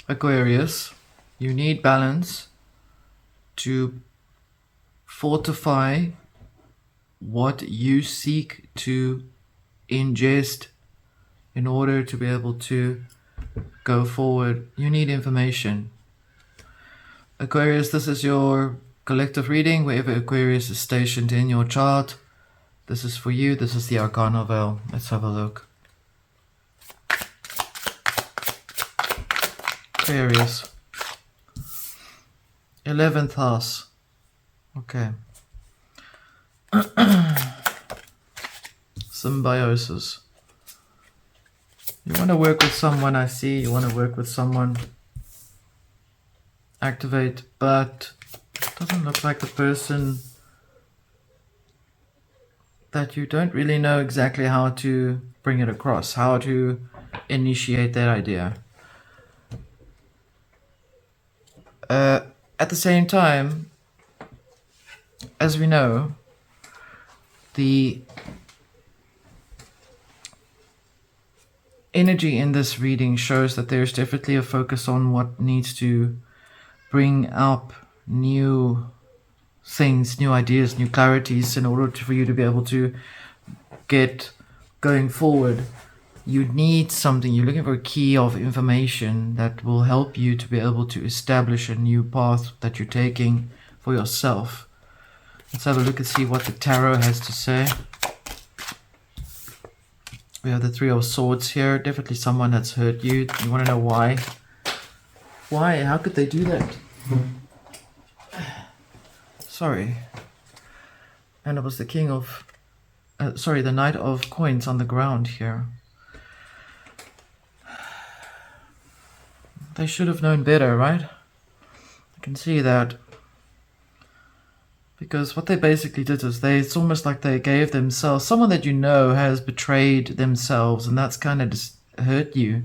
Aquarius, you need balance to fortify what you seek to ingest in order to be able to go forward. You need information. Aquarius, this is your collective reading, wherever Aquarius is stationed in your chart. This is for you. This is the Arcana Veil. Let's have a look. Aquarius. 11th house. Okay. Symbiosis. You want to work with someone, I see. You want to work with someone. Activate, but it doesn't look like the person that you don't really know exactly how to bring it across, how to initiate that idea. At the same time, as we know, the energy in this reading shows that there's definitely a focus on what needs to bring up new things, new ideas, new clarities in order for you to be able to get going forward. You need something. You're looking for a key of information that will help you to be able to establish a new path that you're taking for yourself. Let's have a look and see what the tarot has to say. We have the Three of Swords here. Definitely someone that's hurt you. You want to know why? Why? How could they do that? Sorry. And it was the King of... the Knight of Coins on the ground here. They should have known better, right? I can see that. Because what they basically did is it's almost like they gave themselves... Someone that you know has betrayed themselves, and that's kind of just hurt you.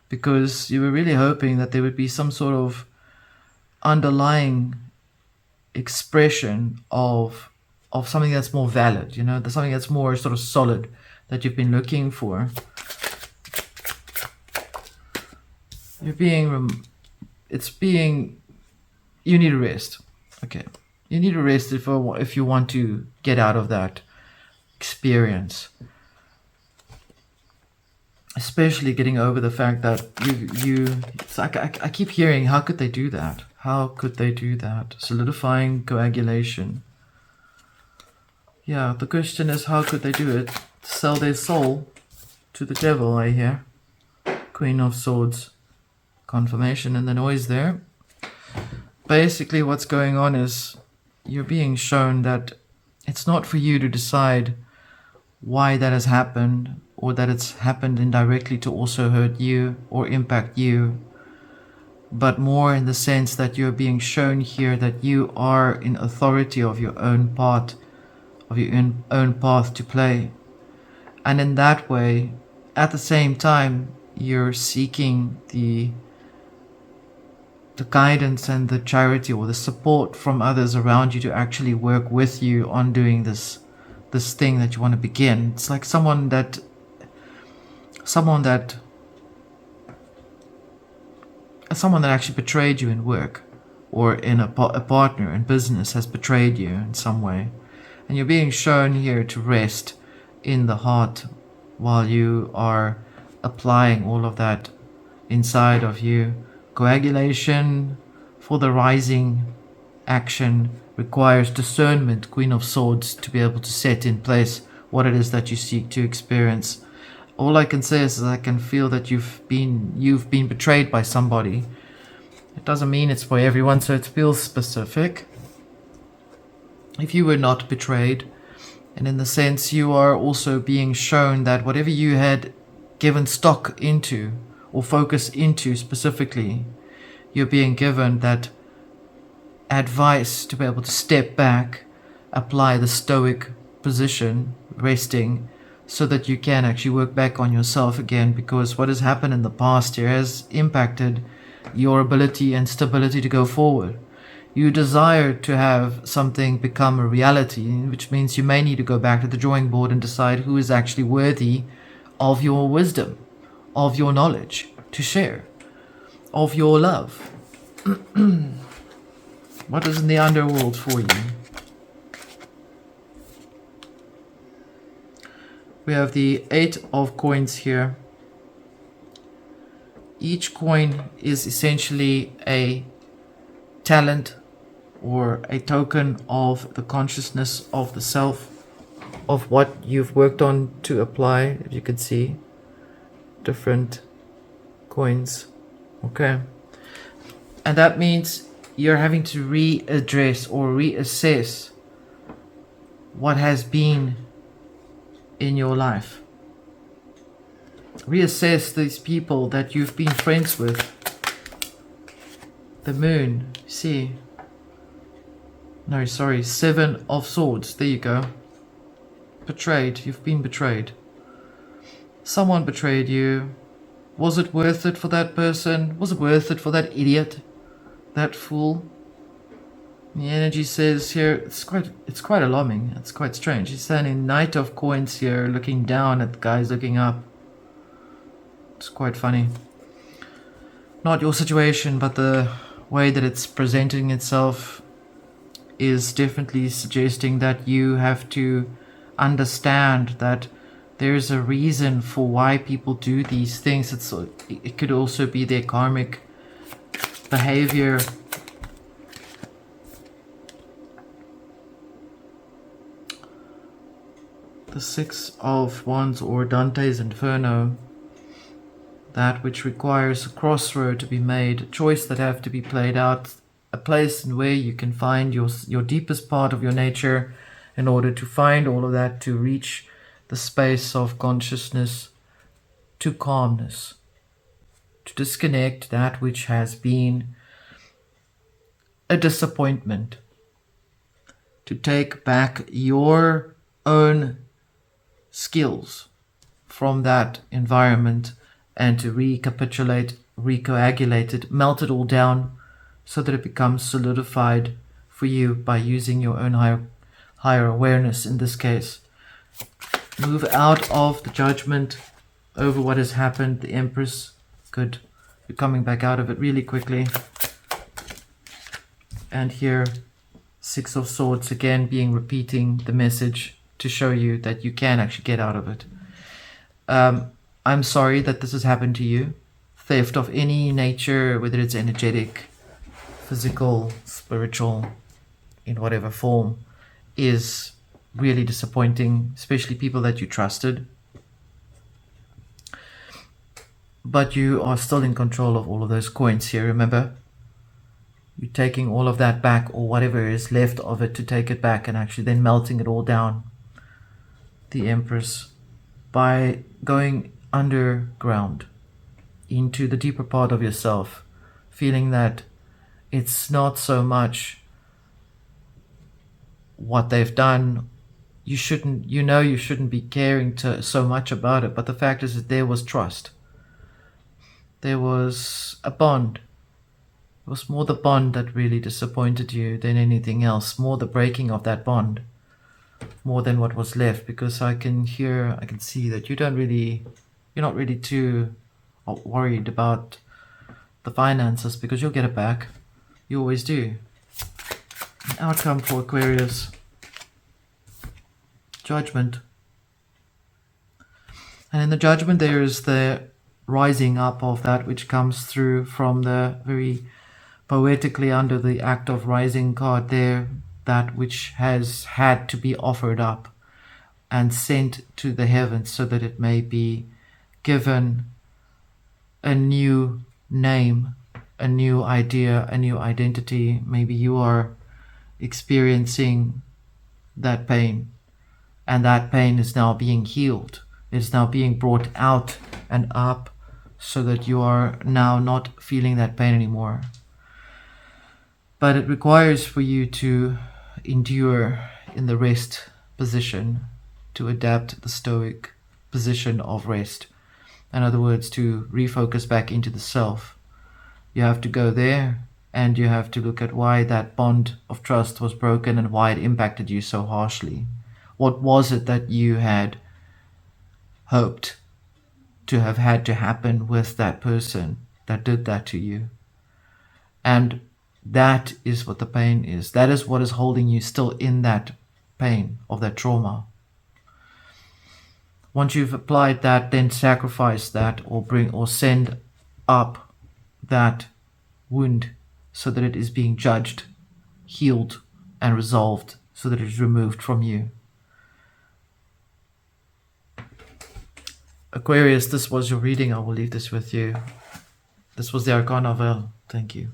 Because you were really hoping that there would be some sort of underlying expression of something that's more valid, you know, something that's more sort of solid that you've been looking for. You're being, you need a rest. Okay. You need a rest if you want to get out of that experience. Especially getting over the fact that it's like I keep hearing, how could they do that? How could they do that? Solidifying coagulation. Yeah, the question is, how could they do it? Sell their soul to the devil, I hear. Queen of Swords. Confirmation in the noise there. Basically what's going on is you're being shown that it's not for you to decide why that has happened, or that it's happened indirectly to also hurt you or impact you, but more in the sense that you're being shown here that you are in authority of your own part, of your own path to play. And in that way, at the same time, you're seeking the guidance and the charity or the support from others around you to actually work with you on doing this thing that you want to begin. It's like someone that actually betrayed you in work, or in a partner in business has betrayed you in some way, and you're being shown here to rest in the heart while you are applying all of that inside of you. Coagulation for the rising action requires discernment, Queen of Swords, to be able to set in place what it is that you seek to experience. All I can say is I can feel that you've been betrayed by somebody. It doesn't mean it's for everyone, so it feels specific. If you were not betrayed, and in the sense you are also being shown that whatever you had given stock into or focus into specifically, you're being given that advice to be able to step back, apply the stoic position, resting, so that you can actually work back on yourself again, because what has happened in the past here has impacted your ability and stability to go forward. You desire to have something become a reality, which means you may need to go back to the drawing board and decide who is actually worthy of your wisdom, of your knowledge to share. of your love. What is in the underworld for you? We have the 8 of coins here. Each coin is essentially a talent or a token of the consciousness of the self, of what you've worked on to apply. As you can see, different coins. Okay. And that means you're having to readdress or reassess what has been in your life. Reassess these people that you've been friends with. The moon, see. No, sorry, 7 of swords. There you go. Betrayed. You've been betrayed. Someone betrayed you. Was it worth it for that person? Was it worth it for that idiot? That fool? The energy says here, it's quite alarming. It's quite strange. He's standing Knight of Coins here, looking down at the guys looking up. It's quite funny. Not your situation, but the way that it's presenting itself is definitely suggesting that you have to understand that there's a reason for why people do these things. It could also be their karmic behavior. The 6 of Wands, or Dante's Inferno, that which requires a crossroad to be made, a choice that have to be played out, a place in where you can find your deepest part of your nature in order to find all of that, to reach the space of consciousness, to calmness, to disconnect that which has been a disappointment, to take back your own skills from that environment and to recapitulate, recoagulate it, melt it all down so that it becomes solidified for you by using your own higher awareness in this case. Move out of the judgment over what has happened. The Empress, good. You're coming back out of it really quickly. And here, 6 of Swords, again repeating the message to show you that you can actually get out of it. I'm sorry that this has happened to you. Theft of any nature, whether it's energetic, physical, spiritual, in whatever form, is really disappointing, especially people that you trusted. But you are still in control of all of those coins here, remember? You're taking all of that back, or whatever is left of it, to take it back and actually then melting it all down. The Empress, by going underground into the deeper part of yourself, feeling that it's not so much what they've done. You shouldn't be caring so much about it, but the fact is that there was trust. There was a bond. It was more the bond that really disappointed you than anything else, more the breaking of that bond, more than what was left, because I can see that you're not really too worried about the finances, because you'll get it back. You always do. An outcome for Aquarius. Judgment. And in the Judgment there is the rising up of that which comes through from the very poetically under the act of rising card there, that which has had to be offered up and sent to the heavens so that it may be given a new name, a new idea, a new identity. Maybe you are experiencing that pain, and that pain is now being healed. It's now being brought out and up so that you are now not feeling that pain anymore. But it requires for you to endure in the rest position, to adapt the stoic position of rest. In other words, to refocus back into the self. You have to go there, and you have to look at why that bond of trust was broken and why it impacted you so harshly. What was it that you had hoped to have had to happen with that person that did that to you. And that is what the pain is. That is what is holding you still in that pain of that trauma. Once you've applied that, then sacrifice that, or send up that wound so that it is being judged, healed, and resolved, so that it is removed from you. Aquarius, this was your reading. I will leave this with you. This was the Arcana Veil. Thank you.